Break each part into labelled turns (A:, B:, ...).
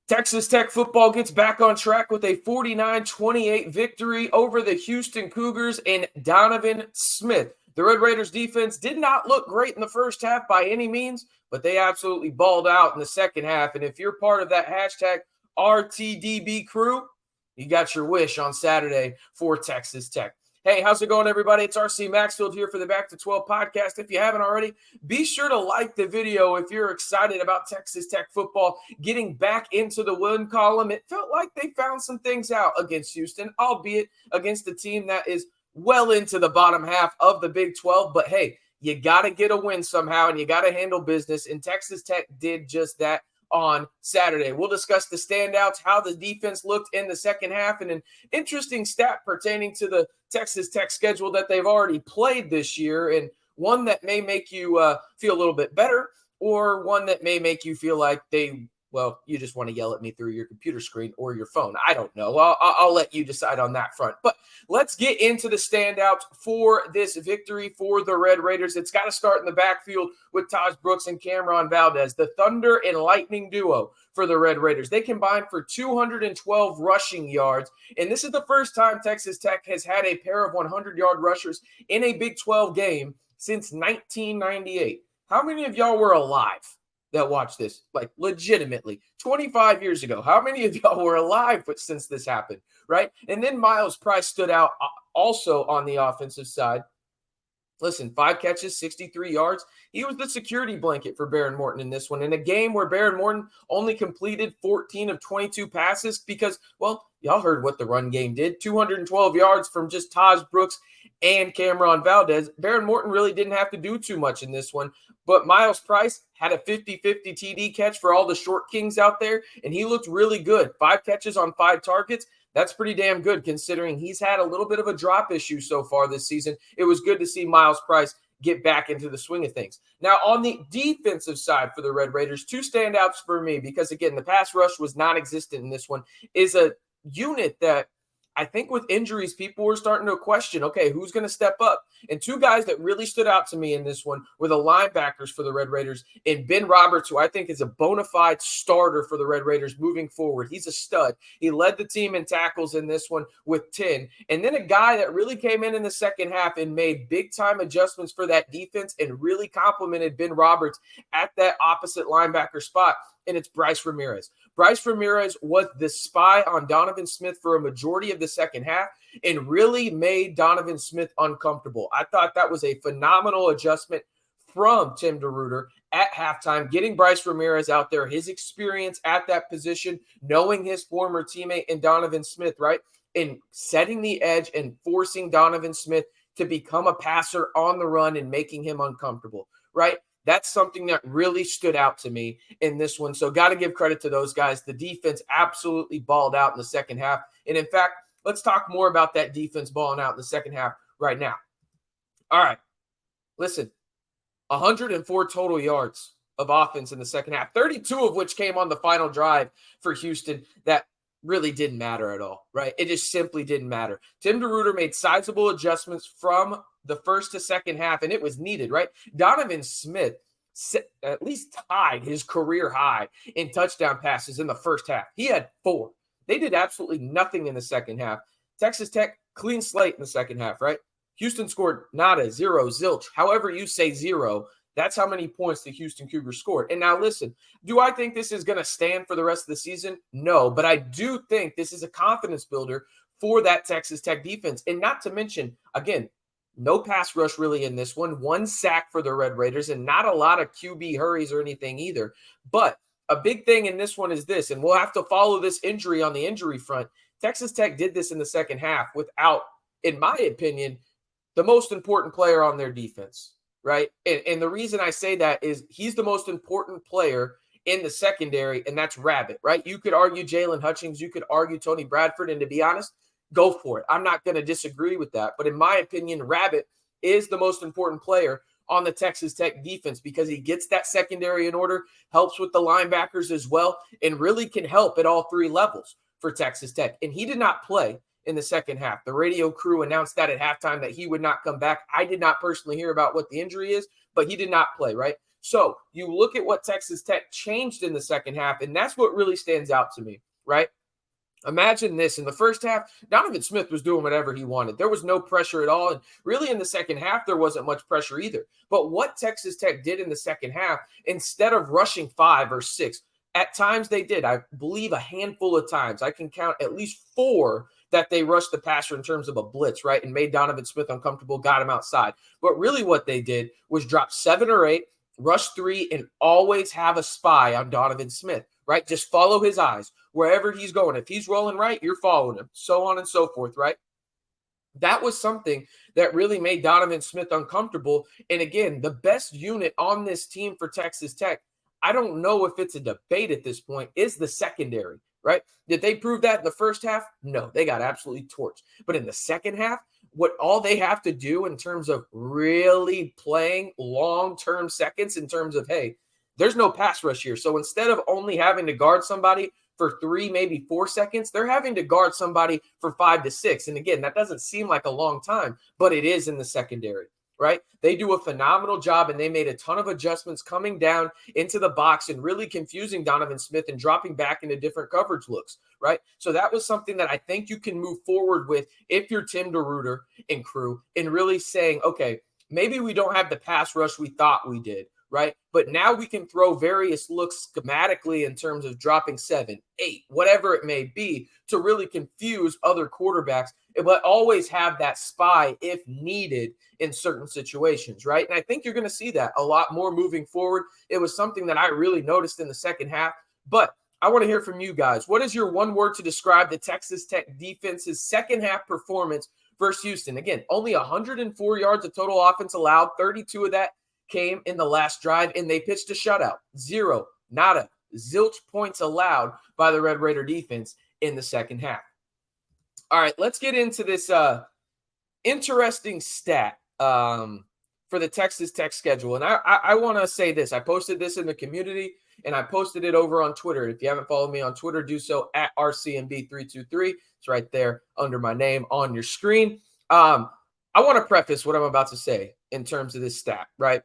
A: Texas Tech football gets back on track with a 49-28 victory over the Houston Cougars and Donovan Smith. The Red Raiders defense did not look great in the first half by any means, but they absolutely balled out in the second half. And if you're part of that hashtag RTDB crew, you got your wish on Saturday for Texas Tech. Hey, how's it going, everybody? It's RC Maxfield here for the Back to 12 podcast. If you haven't already, be sure to like the video if you're excited about Texas Tech football getting back into the win column. It felt like they found some things out against Houston, albeit against a team that is well into the bottom half of the Big 12. But, hey, you got to get a win somehow, and you got to handle business, and Texas Tech did just that on Saturday. We'll discuss the standouts, how the defense looked in the second half, and an interesting stat pertaining to the Texas Tech schedule that they've already played this year, and one that may make you feel a little bit better, or one that may make you feel like you just want to yell at me through your computer screen or your phone. I don't know. I'll let you decide on that front. But let's get into the standouts for this victory for the Red Raiders. It's got to start in the backfield with Tahj Brooks and Cam'Ron Valdez, the Thunder and Lightning duo for the Red Raiders. They combined for 212 rushing yards, and this is the first time Texas Tech has had a pair of 100-yard rushers in a Big 12 game since 1998. How many of y'all were alive that watched this, like legitimately 25 years ago? How many of y'all were alive since this happened, right? And then Myles Price stood out also on the offensive side. Listen, 5 catches, 63 yards. He was the security blanket for Behren Morton in this one, in a game where Behren Morton only completed 14 of 22 passes because, well, y'all heard what the run game did. 212 yards from just Tahj Brooks and Cam'Ron Valdez. Behren Morton really didn't have to do too much in this one, but Myles Price had a 50-50 TD catch for all the short kings out there, and he looked really good. 5 catches on 5 targets. That's pretty damn good considering he's had a little bit of a drop issue so far this season. It was good to see Myles Price get back into the swing of things. Now, on the defensive side for the Red Raiders, 2 standouts for me because, again, the pass rush was non-existent in this one, is a unit that I think with injuries, people were starting to question, okay, who's going to step up? And 2 guys that really stood out to me in this one were the linebackers for the Red Raiders, and Ben Roberts, who I think is a bona fide starter for the Red Raiders moving forward. He's a stud. He led the team in tackles in this one with 10. And then a guy that really came in the second half and made big-time adjustments for that defense and really complimented Ben Roberts at that opposite linebacker spot, and it's Bryce Ramirez. Bryce Ramirez was the spy on Donovan Smith for a majority of the second half and really made Donovan Smith uncomfortable. I thought that was a phenomenal adjustment from Tim DeRuyter at halftime, getting Bryce Ramirez out there, his experience at that position, knowing his former teammate and Donovan Smith, right, and setting the edge and forcing Donovan Smith to become a passer on the run and making him uncomfortable, right? That's something that really stood out to me in this one. So got to give credit to those guys. The defense absolutely balled out in the second half. And in fact, let's talk more about that defense balling out in the second half right now. All right. Listen, 104 total yards of offense in the second half, 32 of which came on the final drive for Houston. That really didn't matter at all, right? It just simply didn't matter. Tim DeRuyter made sizable adjustments from the first to second half, and it was needed, right? Donovan Smith at least tied his career high in touchdown passes in the first half. He had 4. They did absolutely nothing in the second half. Texas Tech, clean slate in the second half, right? Houston scored nada, 0, zilch. However you say 0, that's how many points the Houston Cougars scored. And now listen, do I think this is going to stand for the rest of the season? No, but I do think this is a confidence builder for that Texas Tech defense. And not to mention, again, no pass rush really in this one. 1 sack for the Red Raiders and not a lot of QB hurries or anything either. But a big thing in this one is this, and we'll have to follow this injury on the injury front. Texas Tech did this in the second half without, in my opinion, the most important player on their defense, right? And the reason I say that is he's the most important player in the secondary, and that's Rabbit, right? You could argue Jalen Hutchings. You could argue Tony Bradford, and to be honest, go for it. I'm not going to disagree with that. But in my opinion, Rabbit is the most important player on the Texas Tech defense because he gets that secondary in order, helps with the linebackers as well, and really can help at all 3 levels for Texas Tech. And he did not play in the second half. The radio crew announced that at halftime that he would not come back. I did not personally hear about what the injury is, but he did not play, right? So you look at what Texas Tech changed in the second half, and that's what really stands out to me, right? Imagine this. In the first half, Donovan Smith was doing whatever he wanted. There was no pressure at all. And really in the second half, there wasn't much pressure either. But what Texas Tech did in the second half, instead of rushing 5 or 6, at times they did. I believe a handful of times. I can count at least 4 that they rushed the passer in terms of a blitz, right? And made Donovan Smith uncomfortable, got him outside. But really what they did was drop 7 or 8, rush 3, and always have a spy on Donovan Smith, right? Just follow his eyes wherever he's going. If he's rolling right, you're following him, so on and so forth, right? That was something that really made Donovan Smith uncomfortable. And again, the best unit on this team for Texas Tech, I don't know if it's a debate at this point, is the secondary, right? Did they prove that in the first half? No, they got absolutely torched. But in the second half, what all they have to do in terms of really playing long-term seconds in terms of, hey, there's no pass rush here. So instead of only having to guard somebody for 3, maybe 4 seconds, they're having to guard somebody for 5 to 6. And again, that doesn't seem like a long time, but it is in the secondary, right? They do a phenomenal job, and they made a ton of adjustments coming down into the box and really confusing Donovan Smith and dropping back into different coverage looks, right? So that was something that I think you can move forward with if you're Tim DeRuyter and crew, and really saying, okay, maybe we don't have the pass rush we thought we did, right? But now we can throw various looks schematically in terms of dropping 7, 8, whatever it may be, to really confuse other quarterbacks, but always have that spy if needed in certain situations, right? And I think you're going to see that a lot more moving forward. It was something that I really noticed in the second half, but I want to hear from you guys. What is your one word to describe the Texas Tech defense's second half performance versus Houston? Again, only 104 yards of total offense allowed, 32 of that came in the last drive, and they pitched a shutout. 0, nada, zilch points allowed by the Red Raider defense in the second half. All right, let's get into this interesting stat for the Texas Tech schedule. And I want to say this. I posted this in the community, and I posted it over on Twitter. If you haven't followed me on Twitter, do so at RCMB323. It's right there under my name on your screen. I want to preface what I'm about to say in terms of this stat, right?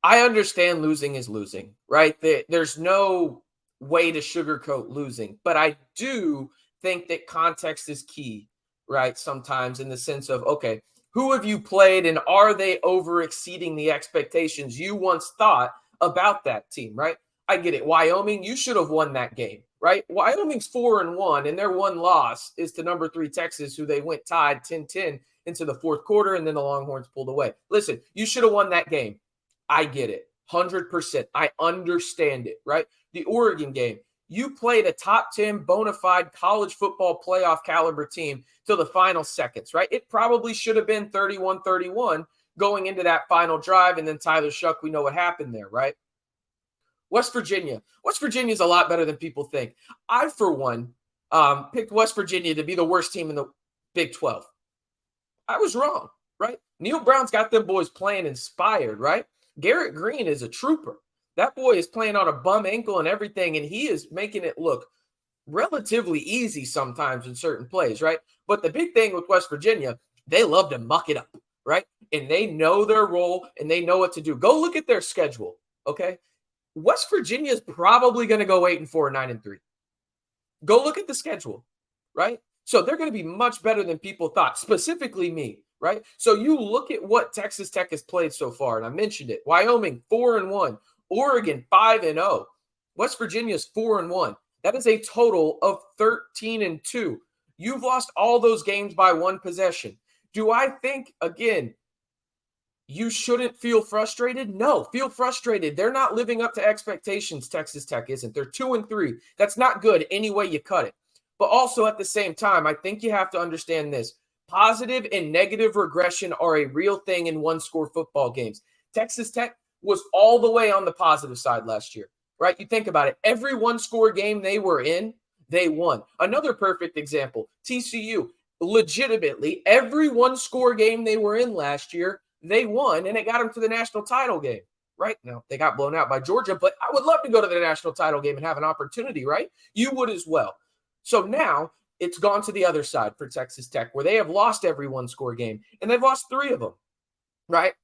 A: I understand losing is losing, right? There's no way to sugarcoat losing, but I do think that context is key, right? Sometimes in the sense of, okay, who have you played and are they over exceeding the expectations you once thought about that team, right? I get it. Wyoming, you should have won that game, right? Wyoming's 4-1, and their one loss is to number 3 Texas, who they went tied 10-10 into the fourth quarter, and then the Longhorns pulled away. Listen, you should have won that game. I get it. 100%. I understand it, right? The Oregon game, you played a top 10 bona fide college football playoff caliber team till the final seconds, right? It probably should have been 31-31 going into that final drive, and then Tyler Shuck, we know what happened there, right? West Virginia. West Virginia is a lot better than people think. I, for one, picked West Virginia to be the worst team in the Big 12. I was wrong, right? Neil Brown's got them boys playing inspired, right? Garrett Green is a trooper. That boy is playing on a bum ankle and everything, and he is making it look relatively easy sometimes in certain plays, right? But the big thing with West Virginia, they love to muck it up, right? And they know their role, and they know what to do. Go look at their schedule, okay? West Virginia is probably going to go 8-4, 9-3. Go look at the schedule, right? So they're going to be much better than people thought, specifically me, right? So you look at what Texas Tech has played so far, and I mentioned it. Wyoming, 4-1. Oregon, 5-0. West Virginia's 4-1. That is a total of 13-2. You've lost all those games by one possession. Do I think, again, you shouldn't feel frustrated? No, feel frustrated. They're not living up to expectations. Texas Tech isn't. They're 2-3. That's not good any way you cut it. But also at the same time, I think you have to understand this. Positive and negative regression are a real thing in one-score football games. Texas Tech was all the way on the positive side last year, right? You think about it. Every one-score game they were in, they won. Another perfect example, TCU. Legitimately, every one-score game they were in last year, they won, and it got them to the national title game, right? Now, they got blown out by Georgia, but I would love to go to the national title game and have an opportunity, right? You would as well. So now it's gone to the other side for Texas Tech, where they have lost every one-score game, and they've lost 3 of them, right?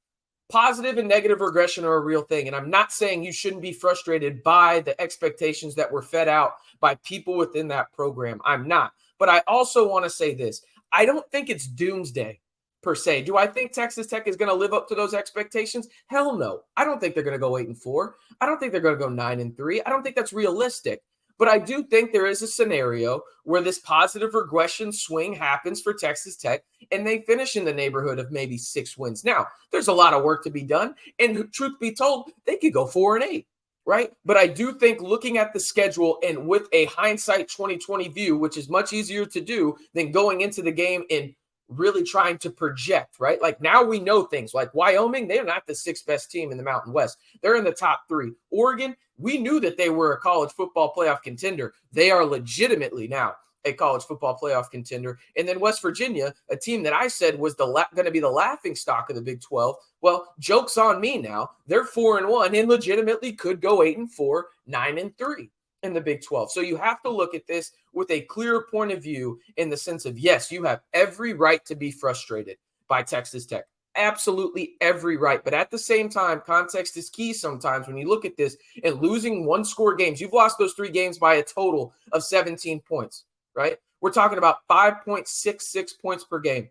A: positive and negative regression are a real thing. And I'm not saying you shouldn't be frustrated by the expectations that were fed out by people within that program. I'm not. But I also want to say this. I don't think it's doomsday per se. Do I think Texas Tech is going to live up to those expectations? Hell no. I don't think they're going to go 8-4. I don't think they're going to go 9-3. I don't think that's realistic. But I do think there is a scenario where this positive regression swing happens for Texas Tech and they finish in the neighborhood of maybe 6 wins. Now, there's a lot of work to be done. And truth be told, they could go 4-8, right? But I do think looking at the schedule and with a hindsight 2020 view, which is much easier to do than going into the game and really trying to project, right? Like now we know things like Wyoming, they're not the 6th best team in the Mountain West. They're in the top 3. Oregon, we knew that they were a college football playoff contender. They are legitimately now a college football playoff contender. And then West Virginia, a team that I said was going to be the laughing stock of the Big 12. Well, joke's on me now. They're 4-1 and legitimately could go 8-4, 9-3. In the Big 12. So you have to look at this with a clear point of view in the sense of, yes, you have every right to be frustrated by Texas Tech. Absolutely every right. But at the same time, context is key sometimes when you look at this and losing 1-score games. You've lost those 3 games by a total of 17 points, right? We're talking about 5.66 points per game.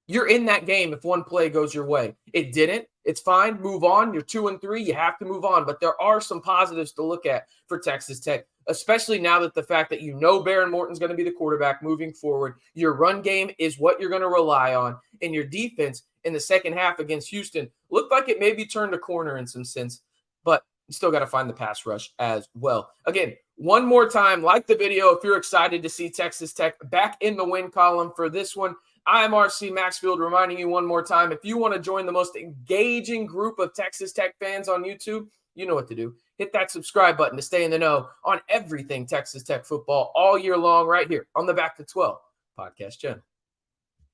A: You're in that game if one play goes your way. It didn't. It's fine. Move on. You're 2-3. You have to move on. But there are some positives to look at for Texas Tech, especially now that the fact that you know Behren Morton's going to be the quarterback moving forward. Your run game is what you're going to rely on. And your defense in the second half against Houston looked like it maybe turned a corner in some sense. But you still got to find the pass rush as well. Again, one more time, like the video if you're excited to see Texas Tech back in the win column for this one. I'm RC Maxfield reminding you one more time, if you want to join the most engaging group of Texas Tech fans on YouTube, you know what to do. Hit that subscribe button to stay in the know on everything Texas Tech football all year long right here on the Back to 12 podcast channel.